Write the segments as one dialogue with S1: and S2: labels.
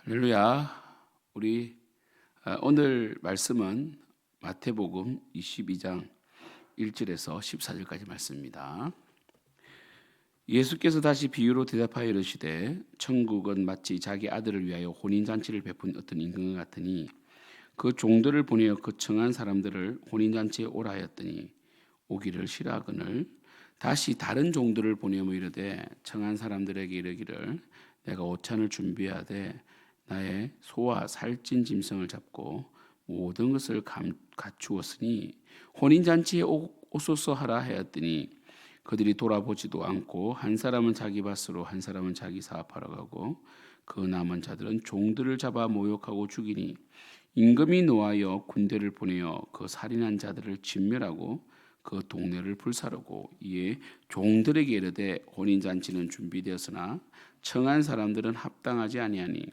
S1: 할렐루야. 우리 오늘 말씀은 마태복음 22장 1절에서 14절까지 말씀입니다. 예수께서 다시 비유로 대답하여 이르시되 천국은 마치 자기 아들을 위하여 혼인잔치를 베푼 어떤 임금과 같으니 그 종들을 보내어 그 청한 사람들을 혼인잔치에 오라 하였더니 오기를 싫어하거늘 다시 다른 종들을 보내어 이르되 청한 사람들에게 이르기를 내가 오찬을 준비하되 나의 소와 살찐 짐승을 잡고 모든 것을 갖추었으니 혼인잔치에 오소서 하라 하였더니 그들이 돌아보지도 않고 한 사람은 자기 밭으로 한 사람은 자기 사업하러 가고 그 남은 자들은 종들을 잡아 모욕하고 죽이니 임금이 노하여 군대를 보내어 그 살인한 자들을 진멸하고 그 동네를 불사르고 이에 종들에게 이르되 혼인잔치는 준비되었으나 청한 사람들은 합당하지 아니하니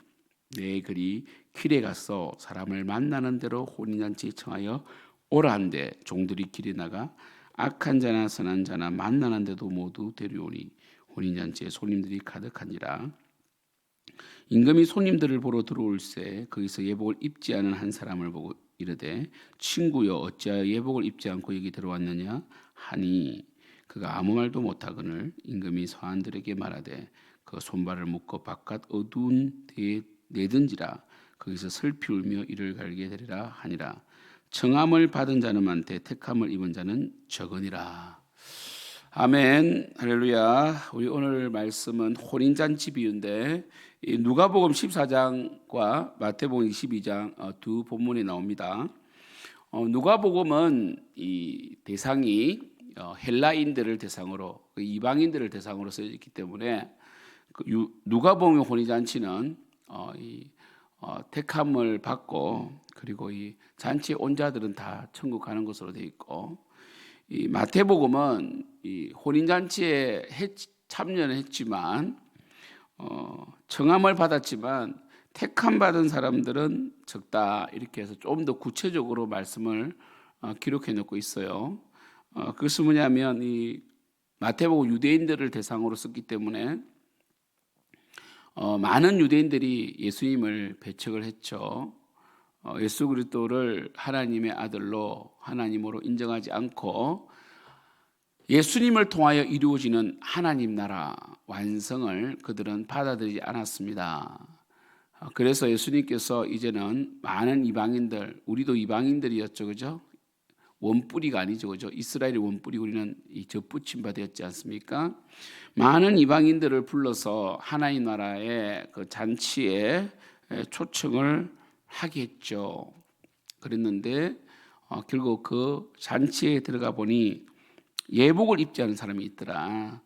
S1: 내 글이 길에 가서 사람을 만나는 대로 혼인잔치에 청하여 오라 한데 종들이 길에 나가 악한 자나 선한 자나 만나는 데도 모두 데려오니 혼인잔치에 손님들이 가득한지라. 임금이 손님들을 보러 들어올새 거기서 예복을 입지 않은 한 사람을 보고 이르되 친구여 어찌하여 예복을 입지 않고 여기 들어왔느냐 하니 그가 아무 말도 못하거늘 임금이 서한들에게 말하되 그 손발을 묶어 바깥 어두운 데에 내든지라. 거기서 슬피 울며 이를 갈게 되리라 하니라. 청함을 받은 자는 많되 택함을 입은 자는 적으니라. 아멘. 할렐루야. 우리 오늘 말씀은 혼인잔치 비유인데 누가복음 14장과 마태복음 22장 두 본문이 나옵니다. 누가복음은 이 대상이 헬라인들을 대상으로 이방인들을 대상으로 쓰여있기 때문에 누가복음의 혼인잔치는 택함을 받고 그리고 이 잔치에 온 자들은 다 천국 가는 것으로 되어 있고, 이 마태복음은 이 혼인잔치에 참여는 했지만 청함을 받았지만 택함 받은 사람들은 적다 이렇게 해서 좀 더 구체적으로 말씀을 기록해 놓고 있어요. 그것은 뭐냐면 이 마태복음 유대인들을 대상으로 썼기 때문에 많은 유대인들이 예수님을 배척을 했죠. 예수 그리스도를 하나님의 아들로 하나님으로 인정하지 않고 예수님을 통하여 이루어지는 하나님 나라 완성을 그들은 받아들이지 않았습니다. 그래서 예수님께서 이제는 많은 이방인들, 우리도 이방인들이었죠, 그죠? 원뿌리가 아니죠, 그죠? 이스라엘의 원뿌리 우리는 이 젖붙임 바 되었지 않습니까? 많은 이방인들을 불러서 하나님 나라의 그 잔치에 초청을 하게 했죠. 그랬는데 결국 그 잔치에 들어가 보니 예복을 입지 않은 사람이 있더라.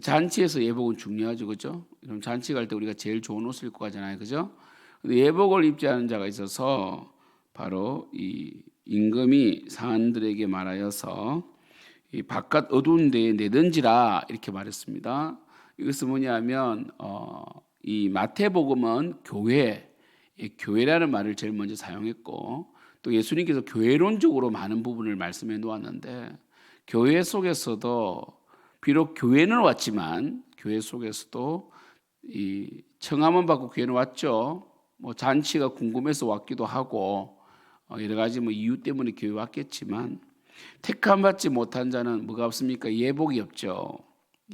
S1: 잔치에서 예복은 중요하죠, 그죠? 그럼 잔치 갈 때 우리가 제일 좋은 옷을 입고 가잖아요, 그죠? 근데 예복을 입지 않은 자가 있어서 바로 이 임금이 사람들에게 말하여서 이 바깥 어두운 데에 내든지라 이렇게 말했습니다. 이것은 뭐냐면 이 마태복음은 교회라는 말을 제일 먼저 사용했고 또 예수님께서 교회론적으로 많은 부분을 말씀해 놓았는데 교회 속에서도 비록 교회는 왔지만 교회 속에서도 이 청함은 받고 교회는 왔죠. 뭐 잔치가 궁금해서 왔기도 하고 여러 가지 뭐 이유 때문에 교회 왔겠지만 택함 받지 못한 자는 뭐가 없습니까? 예복이 없죠.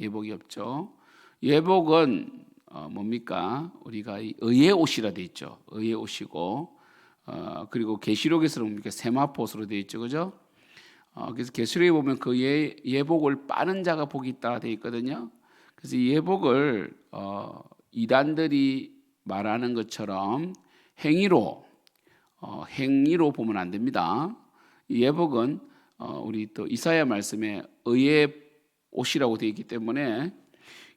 S1: 예복이 없죠. 예복은 뭡니까? 우리가 의의 옷이라 돼 있죠. 의의 옷이고 그리고 계시록에서는 뭡니까? 세마포스로 돼 있죠, 그죠? 그래서 계시록에 보면 그 예복을 빠는 자가 복이 있다 돼 있거든요. 그래서 이 예복을 이단들이 말하는 것처럼 행위로 보면 안 됩니다. 이 예복은 우리 또 이사야 말씀에 의의 옷이라고 되어 있기 때문에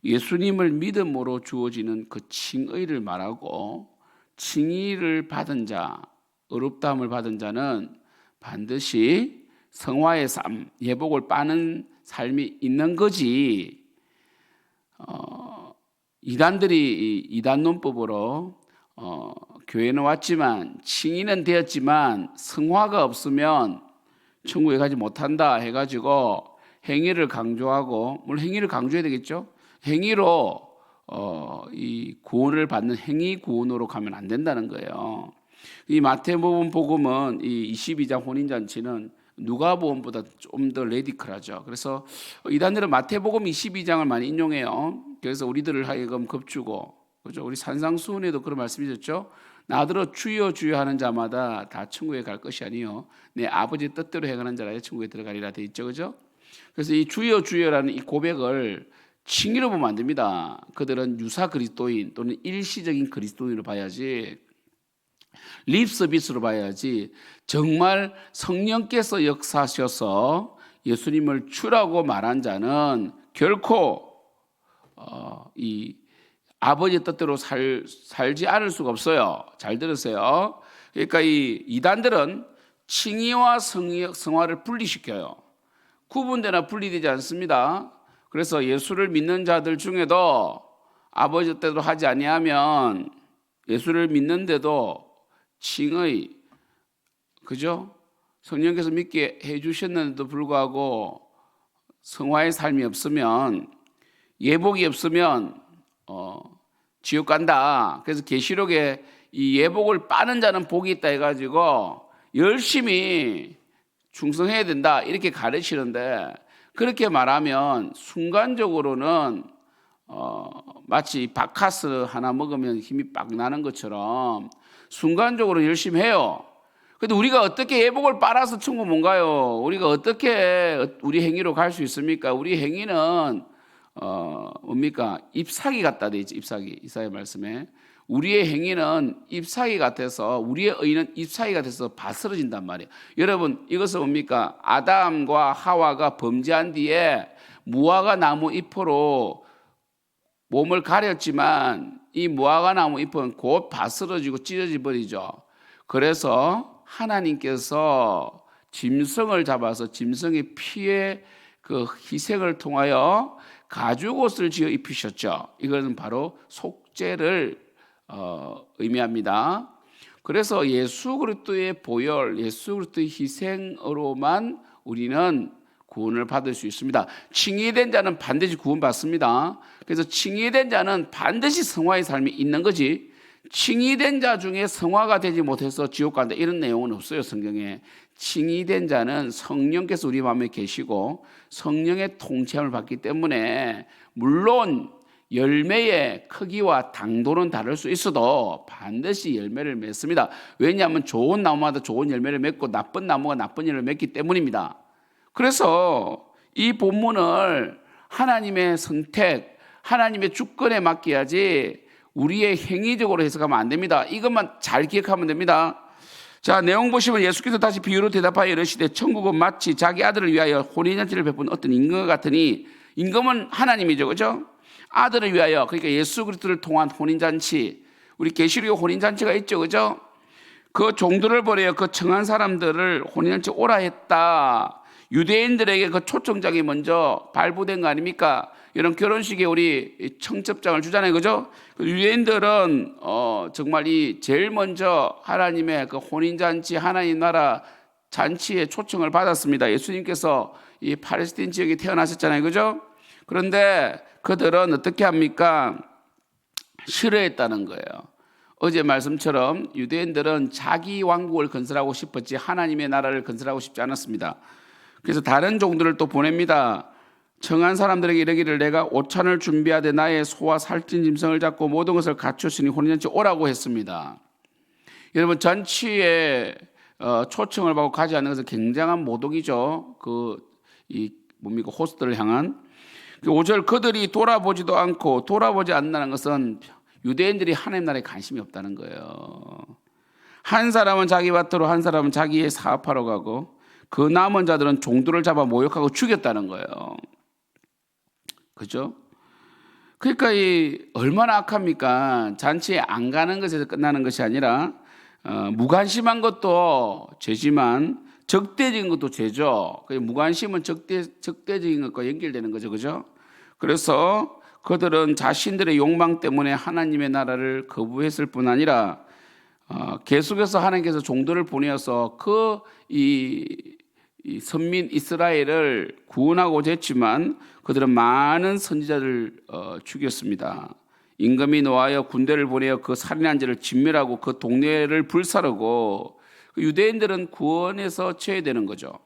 S1: 예수님을 믿음으로 주어지는 그 칭의를 말하고 칭의를 받은 자, 의롭다함을 받은 자는 반드시 성화의 삶, 예복을 빠는 삶이 있는 거지. 이단들이 이단 논법으로 교회는 왔지만 칭의는 되었지만 성화가 없으면 천국에 가지 못한다 해가지고 행위를 강조하고, 물론 행위를 강조해야 되겠죠. 행위로 이 구원을 받는 행위 구원으로 가면 안 된다는 거예요. 이 마태복음 복음은 이 22장 혼인잔치는 누가복음보다 좀 더 레디컬하죠. 그래서 이단들은 마태복음 22장을 많이 인용해요. 그래서 우리들을 하여금 겁주고, 그죠? 우리 산상수훈에도 그런 말씀이셨죠. 나더러 주여 주여 하는 자마다 다 천국에 갈 것이 아니요 내 아버지 뜻대로 행하는 자라야 천국에 들어가리라 돼 있죠, 그죠? 그래서 이 주여 주여라는 이 고백을 칭의로 보면 안 됩니다. 그들은 유사 그리스도인 또는 일시적인 그리스도인으로 봐야지, 립 서비스로 봐야지, 정말 성령께서 역사하셔서 예수님을 주라고 말한 자는 결코 이 아버지의 뜻대로 살지 않을 수가 없어요. 잘 들으세요. 그러니까 이 이단들은 칭의와 성화를 분리시켜요. 구분되나 분리되지 않습니다. 그래서 예수를 믿는 자들 중에도 아버지 뜻대로 하지 아니하면 예수를 믿는데도 칭의, 그죠? 성령께서 믿게 해주셨는데도 불구하고 성화의 삶이 없으면, 예복이 없으면 지옥 간다. 그래서 계시록에 이 예복을 빠는 자는 복이 있다 해가지고 열심히 충성해야 된다 이렇게 가르치는데, 그렇게 말하면 순간적으로는 마치 바카스 하나 먹으면 힘이 빡 나는 것처럼 순간적으로 열심히 해요. 근데 우리가 어떻게 예복을 빨아서 천국 못 가요? 우리가 어떻게 우리 행위로 갈 수 있습니까? 우리 행위는 뭡니까? 잎사귀 같다 돼 있죠. 잎사귀. 이사야 말씀에 우리의 행위는 잎사귀 같아서, 우리의 의는 잎사귀 같아서 바스러진단 말이에요. 여러분, 이것은 뭡니까? 아담과 하와가 범죄한 뒤에 무화과 나무 잎으로 몸을 가렸지만 이 무화과 나무 잎은 곧 바스러지고 찢어져 버리죠. 그래서 하나님께서 짐승을 잡아서 짐승의 피의 그 희생을 통하여 가죽옷을 지어 입히셨죠. 이것은 바로 속죄를 의미합니다. 그래서 예수 그리스도의 보혈, 예수 그리스도의 희생으로만 우리는 구원을 받을 수 있습니다. 칭의된 자는 반드시 구원받습니다. 그래서 칭의된 자는 반드시 성화의 삶이 있는 거지, 칭의된 자 중에 성화가 되지 못해서 지옥 간다 이런 내용은 없어요, 성경에. 칭의된 자는 성령께서 우리 마음에 계시고 성령의 통치함을 받기 때문에, 물론 열매의 크기와 당도는 다를 수 있어도 반드시 열매를 맺습니다. 왜냐하면 좋은 나무마다 좋은 열매를 맺고 나쁜 나무가 나쁜 열매를 맺기 때문입니다. 그래서 이 본문을 하나님의 선택, 하나님의 주권에 맡겨야지 우리의 행위적으로 해석하면 안 됩니다. 이것만 잘 기억하면 됩니다. 자, 내용 보시면 예수께서 다시 비유로 대답하여 이르시되 천국은 마치 자기 아들을 위하여 혼인잔치를 베푼 어떤 임금과 같으니, 임금은 하나님이죠, 그죠? 아들을 위하여, 그러니까 예수 그리스도를 통한 혼인잔치, 우리 계시록 혼인잔치가 있죠, 그죠? 그 종들을 보내어 그 청한 사람들을 혼인잔치 오라 했다. 유대인들에게 그 초청장이 먼저 발부된 거 아닙니까? 이런 결혼식에 우리 청첩장을 주잖아요, 그죠? 유대인들은 정말 이 제일 먼저 하나님의 그 혼인잔치, 하나님 나라 잔치에 초청을 받았습니다. 예수님께서 이 팔레스틴 지역에 태어나셨잖아요, 그죠? 그런데 그들은 어떻게 합니까? 싫어했다는 거예요. 어제 말씀처럼 유대인들은 자기 왕국을 건설하고 싶었지 하나님의 나라를 건설하고 싶지 않았습니다. 그래서 다른 종들을 또 보냅니다. 청한 사람들에게 이르기를 내가 오찬을 준비하되 나의 소와 살찐 짐승을 잡고 모든 것을 갖추시니 혼인잔치 오라고 했습니다. 여러분, 잔치에 초청을 받고 가지 않는 것은 굉장한 모독이죠. 뭡니까? 호스트를 향한. 5절 그들이 돌아보지도 않고, 돌아보지 않는다는 것은 유대인들이 하나님 나라에 관심이 없다는 거예요. 한 사람은 자기 밭으로, 한 사람은 자기의 사업하러 가고, 그 남은 자들은 종들을 잡아 모욕하고 죽였다는 거예요. 그죠? 그러니까 얼마나 악합니까? 잔치에 안 가는 것에서 끝나는 것이 아니라 무관심한 것도 죄지만 적대적인 것도 죄죠. 무관심은 적대적인 것과 연결되는 거죠, 그죠? 그래서 그들은 자신들의 욕망 때문에 하나님의 나라를 거부했을 뿐 아니라 계속해서 하나님께서 종들을 보내어서 이 선민 이스라엘을 구원하고자 했지만 그들은 많은 선지자를 죽였습니다. 임금이 노하여 군대를 보내어 그 살인한 자를 진멸하고 그 동네를 불사르고, 유대인들은 구원에서 처해되는 거죠.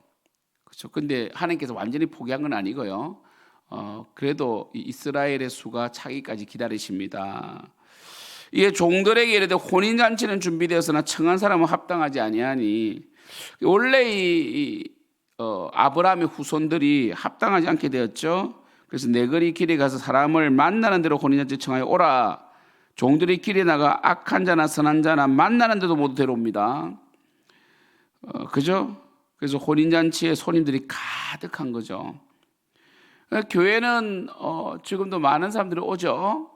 S1: 그렇죠. 근데 하나님께서 완전히 포기한 건 아니고요. 그래도 이스라엘의 수가 차기까지 기다리십니다. 이게 종들에게 이르되 혼인잔치는 준비되었으나 청한 사람은 합당하지 아니하니, 원래 아브라함의 후손들이 합당하지 않게 되었죠. 그래서 내거리 길에 가서 사람을 만나는 대로 혼인잔치 청하여 오라. 종들이 길에 나가 악한 자나 선한 자나 만나는 데도 모두 데려옵니다. 그죠? 그래서 혼인잔치에 손님들이 가득한 거죠. 교회는 지금도 많은 사람들이 오죠.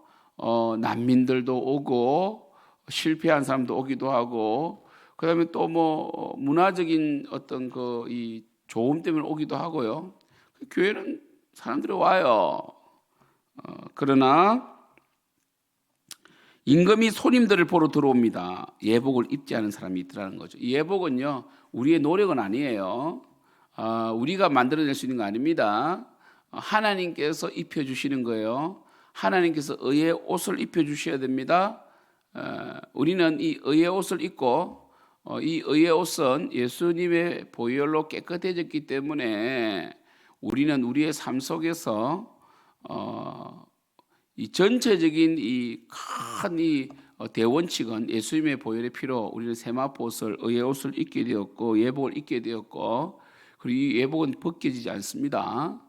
S1: 난민들도 오고 실패한 사람도 오기도 하고, 그다음에 또 뭐 문화적인 어떤 이 조음 때문에 오기도 하고요. 교회는 사람들이 와요. 그러나 임금이 손님들을 보러 들어옵니다. 예복을 입지 않은 사람이 있더라는 거죠. 이 예복은요, 우리의 노력은 아니에요. 우리가 만들어낼 수 있는 거 아닙니다. 하나님께서 입혀주시는 거예요. 하나님께서 의의 옷을 입혀주셔야 됩니다. 우리는 이 의의 옷을 입고, 이 의의 옷은 예수님의 보혈로 깨끗해졌기 때문에 우리는 우리의 삶 속에서 이 전체적인 이 큰 대원칙은 예수님의 보혈의 피로 우리는 세마포 옷을, 의의 옷을 입게 되었고 예복을 입게 되었고, 그리고 이 예복은 벗겨지지 않습니다.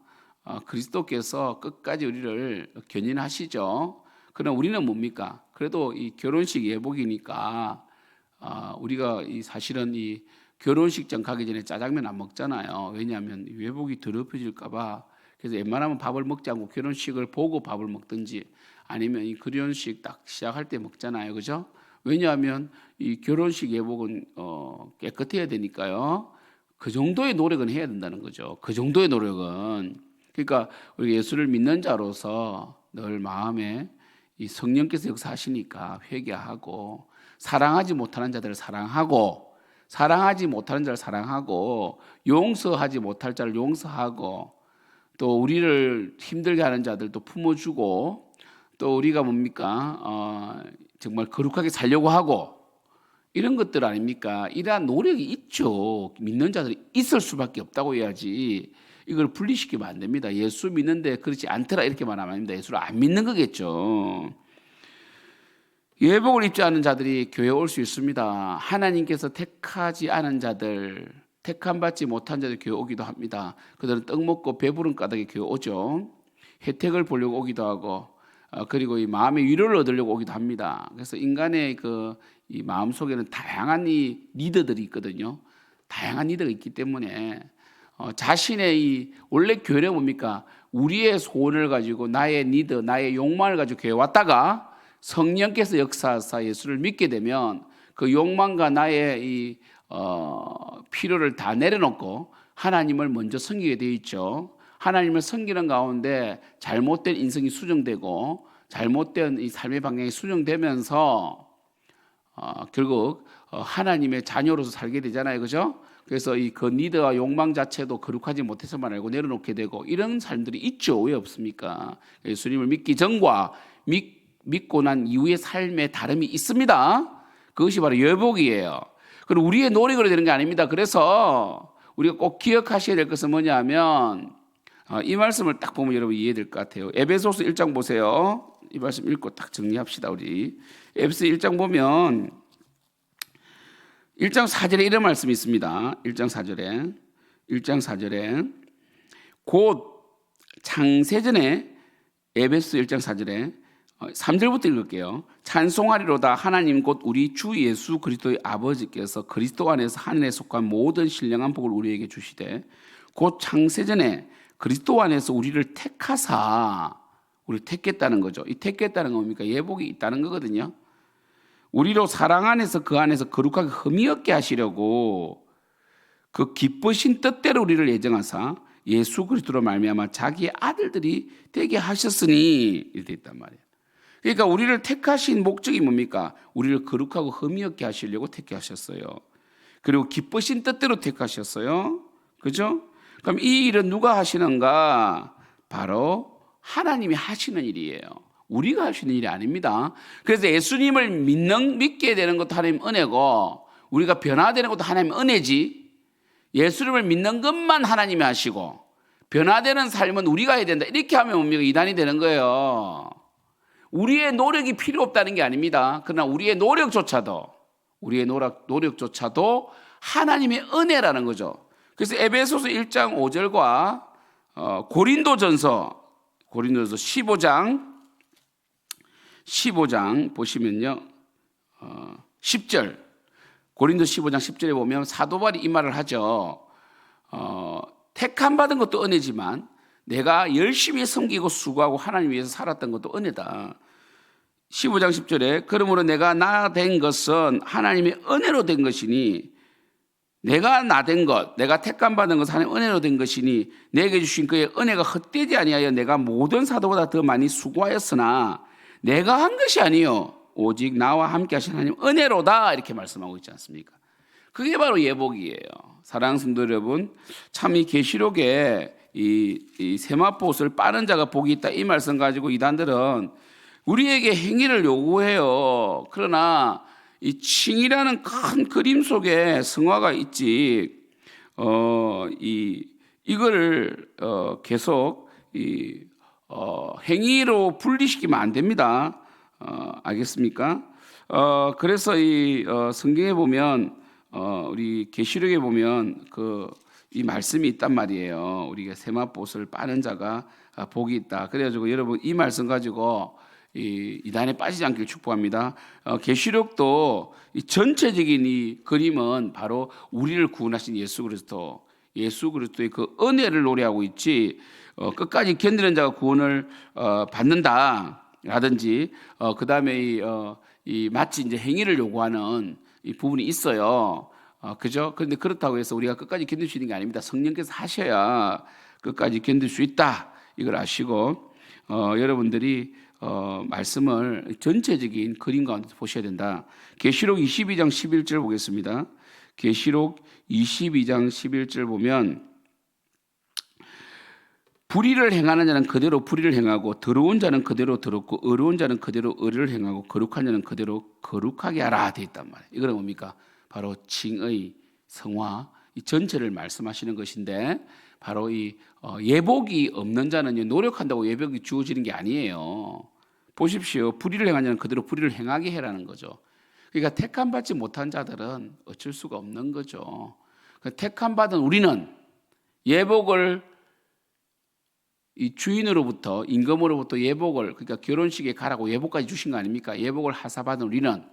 S1: 그리스도께서 끝까지 우리를 견인하시죠. 그러나 우리는 뭡니까? 그래도 이 결혼식 예복이니까 우리가 사실은 이 결혼식장 가기 전에 짜장면 안 먹잖아요. 왜냐하면 예복이 더럽혀질까봐. 그래서 웬만하면 밥을 먹지 않고 결혼식을 보고 밥을 먹든지, 아니면 이 결혼식 딱 시작할 때 먹잖아요. 그죠? 왜냐하면 이 결혼식 예복은 깨끗해야 되니까요. 그 정도의 노력은 해야 된다는 거죠. 그 정도의 노력은. 그러니까 우리 예수를 믿는 자로서 늘 마음에 이 성령께서 역사하시니까 회개하고, 사랑하지 못하는 자들을 사랑하고, 사랑하지 못하는 자를 사랑하고, 용서하지 못할 자를 용서하고, 또 우리를 힘들게 하는 자들도 품어주고, 또 우리가 뭡니까? 정말 거룩하게 살려고 하고, 이런 것들 아닙니까? 이러한 노력이 있죠. 믿는 자들이 있을 수밖에 없다고 해야지 이걸 분리시키면 안 됩니다. 예수 믿는데 그렇지 않더라 이렇게 말하면 안 됩니다. 예수를 안 믿는 거겠죠. 예복을 입지 않은 자들이 교회에 올 수 있습니다. 하나님께서 택하지 않은 자들, 택함 받지 못한 자들 교회 오기도 합니다. 그들은 떡 먹고 배부른 까닭에 교회 오죠. 혜택을 보려고 오기도 하고, 그리고 이 마음의 위로를 얻으려고 오기도 합니다. 그래서 인간의 이 마음 속에는 다양한 이 니드들이 있거든요. 다양한 니드가 있기 때문에 자신의 원래 교회는 뭡니까? 우리의 소원을 가지고 나의 니드, 나의 욕망을 가지고 교회 왔다가 성령께서 역사하사 예수를 믿게 되면 그 욕망과 나의 필요를 다 내려놓고 하나님을 먼저 섬기게 되어 있죠. 하나님을 섬기는 가운데 잘못된 인성이 수정되고 잘못된 이 삶의 방향이 수정되면서 결국 하나님의 자녀로서 살게 되잖아요. 그죠? 그래서 그 니드와 욕망 자체도 거룩하지 못해서만 알고 내려놓게 되고, 이런 삶들이 있죠. 왜 없습니까? 예수님을 믿기 전과 믿고 난 이후의 삶에 다름이 있습니다. 그것이 바로 예복이에요. 그리고 우리의 노력으로 되는 게 아닙니다. 그래서 우리가 꼭 기억하셔야 될 것은 뭐냐면, 이 말씀을 딱 보면 여러분 이해될 것 같아요. 에베소서 1장 보세요. 이 말씀 읽고 딱 정리합시다. 우리 에베소 1장 보면 1장 4절에 이런 말씀이 있습니다. 1장 4절에 곧 창세전에, 에베소 1장 4절에 3절부터 읽을게요. 찬송하리로다 하나님 곧 우리 주 예수 그리스도의 아버지께서 그리스도 안에서 하늘에 속한 모든 신령한 복을 우리에게 주시되, 곧 창세전에 그리스도 안에서 우리를 택하사, 우리를 택했다는 거죠. 이 택했다는 건 뭡니까? 예복이 있다는 거거든요. 우리로 사랑 안에서 그 안에서 거룩하게 흠이 없게 하시려고 그 기쁘신 뜻대로 우리를 예정하사 예수 그리스도로 말미암아 자기의 아들들이 되게 하셨으니, 이렇게 있단 말이에요. 그러니까 우리를 택하신 목적이 뭡니까? 우리를 거룩하고 흠이 없게 하시려고 택하셨어요. 그리고 기쁘신 뜻대로 택하셨어요. 그죠? 그럼 이 일은 누가 하시는가? 바로 하나님이 하시는 일이에요. 우리가 할 수 있는 일이 아닙니다. 그래서 예수님을 믿게 되는 것도 하나님 은혜고 우리가 변화되는 것도 하나님 은혜지, 예수님을 믿는 것만 하나님이 하시고 변화되는 삶은 우리가 해야 된다, 이렇게 하면 뭡니까? 이단이 되는 거예요. 우리의 노력이 필요 없다는 게 아닙니다. 그러나 우리의 노력조차도 하나님의 은혜라는 거죠. 그래서 에베소서 1장 5절과 고린도전서 15장 보시면요, 10절, 고린도 15장 10절에 보면 사도 바울이 이 말을 하죠. 택함 받은 것도 은혜지만 내가 열심히 섬기고 수고하고 하나님 위해서 살았던 것도 은혜다. 15장 10절에 그러므로 내가 나 된 것은 하나님의 은혜로 된 것이니, 내가 나 된 것, 내가 택감 받은 것은 하나님의 은혜로 된 것이니 내게 주신 그의 은혜가 헛되지 아니하여 내가 모든 사도보다 더 많이 수고하였으나 내가 한 것이 아니요 오직 나와 함께 하신 하나님 은혜로다, 이렇게 말씀하고 있지 않습니까? 그게 바로 예복이에요. 사랑하는 성도 여러분, 참 이 계시록에 이 세마포옷을 빠는 자가 복이 있다, 이 말씀 가지고 이단들은 우리에게 행위를 요구해요. 그러나 이 칭이라는 큰 그림 속에 성화가 있지, 이거를 계속 행위로 분리시키면 안 됩니다. 알겠습니까? 그래서 이 성경에 보면 우리 계시록에 보면 이 말씀이 있단 말이에요. 우리가 세마포옷을 빠는 자가 복이 있다. 그래가지고 여러분 이 말씀 가지고 이단에 빠지지 않기를 축복합니다. 계시록도 이 전체적인 이 그림은 바로 우리를 구원하신 예수 그리스도의 그 은혜를 노래하고 있지, 끝까지 견디는 자가 구원을 받는다라든지, 그 다음에 이 마치 이제 행위를 요구하는 이 부분이 있어요. 그죠? 그런데 그렇다고 해서 우리가 끝까지 견딜 수 있는 게 아닙니다. 성령께서 하셔야 끝까지 견딜 수 있다, 이걸 아시고 여러분들이 말씀을 전체적인 그림 가운데 보셔야 된다. 계시록 22장 11절 보겠습니다. 계시록 22장 11절 보면 불의를 행하는 자는 그대로 불의를 행하고 더러운 자는 그대로 더럽고 의로운 자는 그대로 의를 행하고 거룩한 자는 그대로 거룩하게 하라 되어 있단 말이에요. 이거는 뭡니까? 바로 칭의 성화, 이 전체를 말씀하시는 것인데, 바로 이 예복이 없는 자는 노력한다고 예복이 주어지는 게 아니에요. 보십시오. 불의를 행하는 자는 그대로 불의를 행하게 해라는 거죠. 그러니까 택함 받지 못한 자들은 어쩔 수가 없는 거죠. 택함 받은 우리는 예복을 이 주인으로부터, 임금으로부터 예복을, 그러니까 결혼식에 가라고 예복까지 주신 거 아닙니까? 예복을 하사받은 우리는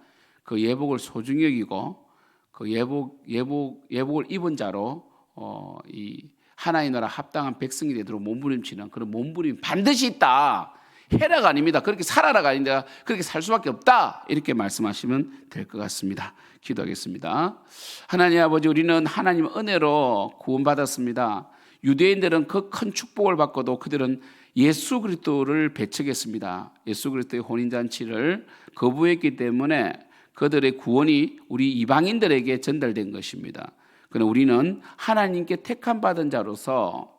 S1: 그 예복을 소중히 여기고 그 예복을 입은 자로 이 하나님 나라 합당한 백성이 되도록 몸부림치는 그런 몸부림이 반드시 있다. 해라가 아닙니다. 그렇게 살아라가 아닌데 그렇게 살 수밖에 없다, 이렇게 말씀하시면 될 것 같습니다. 기도하겠습니다. 하나님 아버지, 우리는 하나님의 은혜로 구원받았습니다. 유대인들은 그 큰 축복을 받고도 그들은 예수 그리스도를 배척했습니다. 예수 그리스도의 혼인잔치를 거부했기 때문에 그들의 구원이 우리 이방인들에게 전달된 것입니다. 그러나 우리는 하나님께 택함받은 자로서,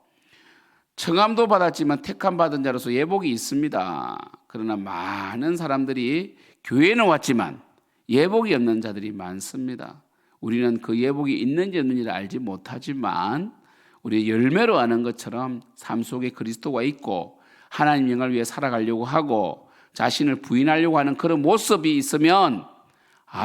S1: 청함도 받았지만 택함받은 자로서 예복이 있습니다. 그러나 많은 사람들이 교회는 왔지만 예복이 없는 자들이 많습니다. 우리는 그 예복이 있는지 없는지를 알지 못하지만 우리의 열매로 아는 것처럼 삶 속에 그리스도가 있고 하나님 영광을 위해 살아가려고 하고 자신을 부인하려고 하는 그런 모습이 있으면,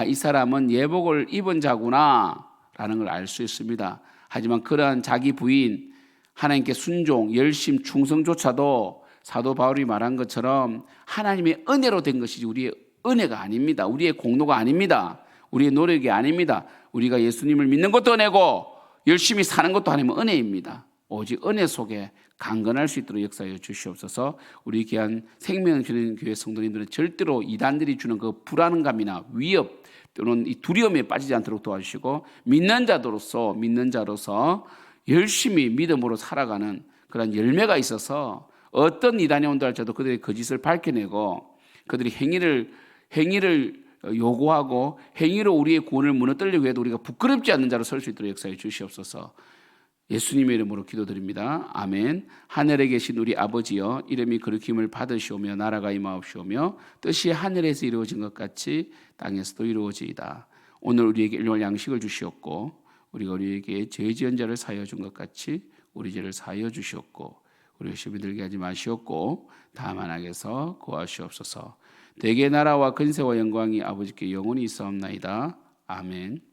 S1: 이 사람은 예복을 입은 자구나 라는 걸 알 수 있습니다. 하지만 그러한 자기 부인, 하나님께 순종, 열심, 충성조차도 사도 바울이 말한 것처럼 하나님의 은혜로 된 것이지 우리의 은혜가 아닙니다. 우리의 공로가 아닙니다. 우리의 노력이 아닙니다. 우리가 예수님을 믿는 것도 은혜고 열심히 사는 것도 하나님의 은혜입니다. 오직 은혜 속에 강건할 수 있도록 역사해 주시옵소서. 우리 귀한 생명을 주는 교회 성도님들은 절대로 이단들이 주는 그 불안감이나 위협 또는 이 두려움에 빠지지 않도록 도와주시고, 믿는 자로서 열심히 믿음으로 살아가는 그런 열매가 있어서 어떤 이단이 온다 할지라도 그들의 거짓을 밝혀내고 그들이 행위를 요구하고 행위로 우리의 구원을 무너뜨리려고 해도 우리가 부끄럽지 않는 자로 설 수 있도록 역사해 주시옵소서. 예수님의 이름으로 기도드립니다. 아멘. 하늘에 계신 우리 아버지여, 이름이 거룩힘을 받으시오며 나라가 임하옵시오며 뜻이 하늘에서 이루어진 것 같이 땅에서도 이루어지이다. 오늘 우리에게 일용할 양식을 주시옵고 우리가 우리에게 죄 지은 자를 사하여 준 것 같이 우리 죄를 사하여 주시옵고 우리가 시험에 들게 하지 마시옵고 다만 악에서 구하시옵소서. 대개 나라와 근세와 영광이 아버지께 영원히 있사옵나이다. 아멘.